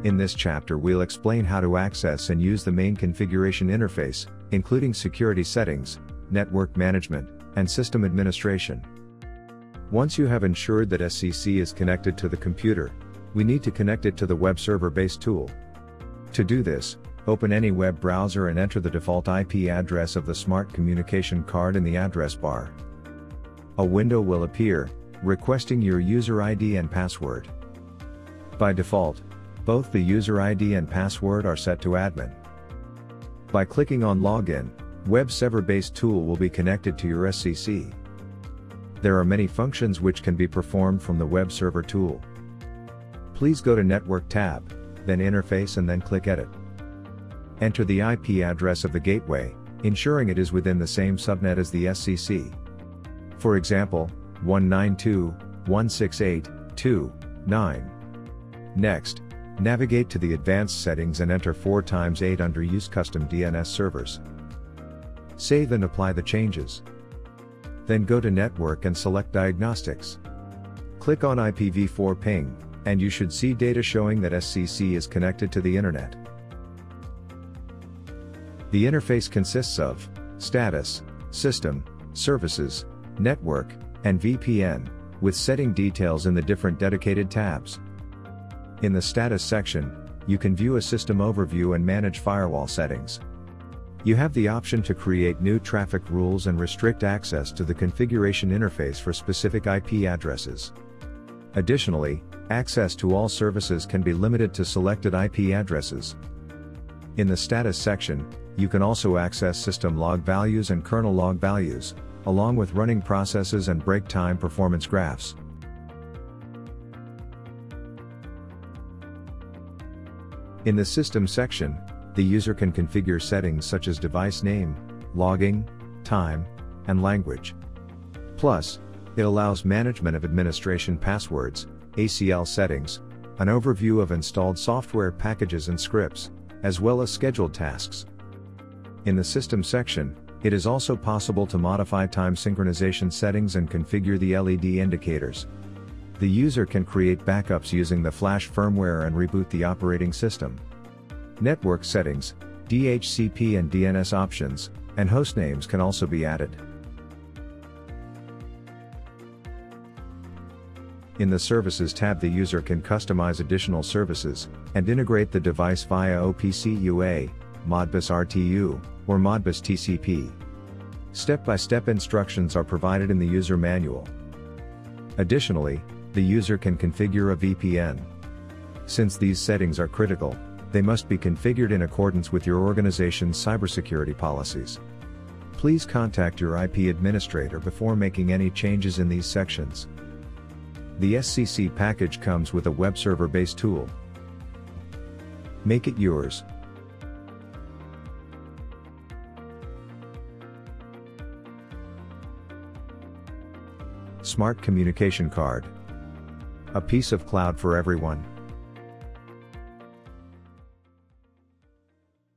In this chapter we'll explain how to access and use the main configuration interface, including security settings, network management, and system administration. Once you have ensured that SCC is connected to the computer, we need to connect it to the web server-based tool. To do this, open any web browser and enter the default IP address of the smart communication card in the address bar. A window will appear, requesting your user ID and password. By default, both the user ID and password are set to admin. By clicking on Login, web server-based tool will be connected to your SCC. There are many functions which can be performed from the web server tool. Please go to Network tab, then Interface and then click Edit. Enter the IP address of the gateway, ensuring it is within the same subnet as the SCC. For example, 192.168.2.9. Next, navigate to the Advanced Settings and enter 4x8 under Use Custom DNS Servers. Save and apply the changes. Then go to Network and select Diagnostics. Click on IPv4 ping, and you should see data showing that SCC is connected to the Internet. The interface consists of Status, System, Services, Network, and VPN, with setting details in the different dedicated tabs. In the Status section, you can view a system overview and manage firewall settings. You have the option to create new traffic rules and restrict access to the configuration interface for specific IP addresses. Additionally, access to all services can be limited to selected IP addresses. In the Status section, you can also access system log values and kernel log values, along with running processes and break time performance graphs. In the System section, the user can configure settings such as device name, logging, time, and language. Plus, it allows management of administration passwords, ACL settings, an overview of installed software packages and scripts, as well as scheduled tasks. In the System section, it is also possible to modify time synchronization settings and configure the LED indicators. The user can create backups using the flash firmware and reboot the operating system. Network settings, DHCP and DNS options, and hostnames can also be added. In the Services tab, the user can customize additional services and integrate the device via OPC UA, Modbus RTU, or Modbus TCP. Step-by-step instructions are provided in the user manual. Additionally, the user can configure a VPN. Since these settings are critical, they must be configured in accordance with your organization's cybersecurity policies. Please contact your IP administrator before making any changes in these sections. The SCC package comes with a web server-based tool. Make it yours. Smart Communication Card. A piece of cloud for everyone.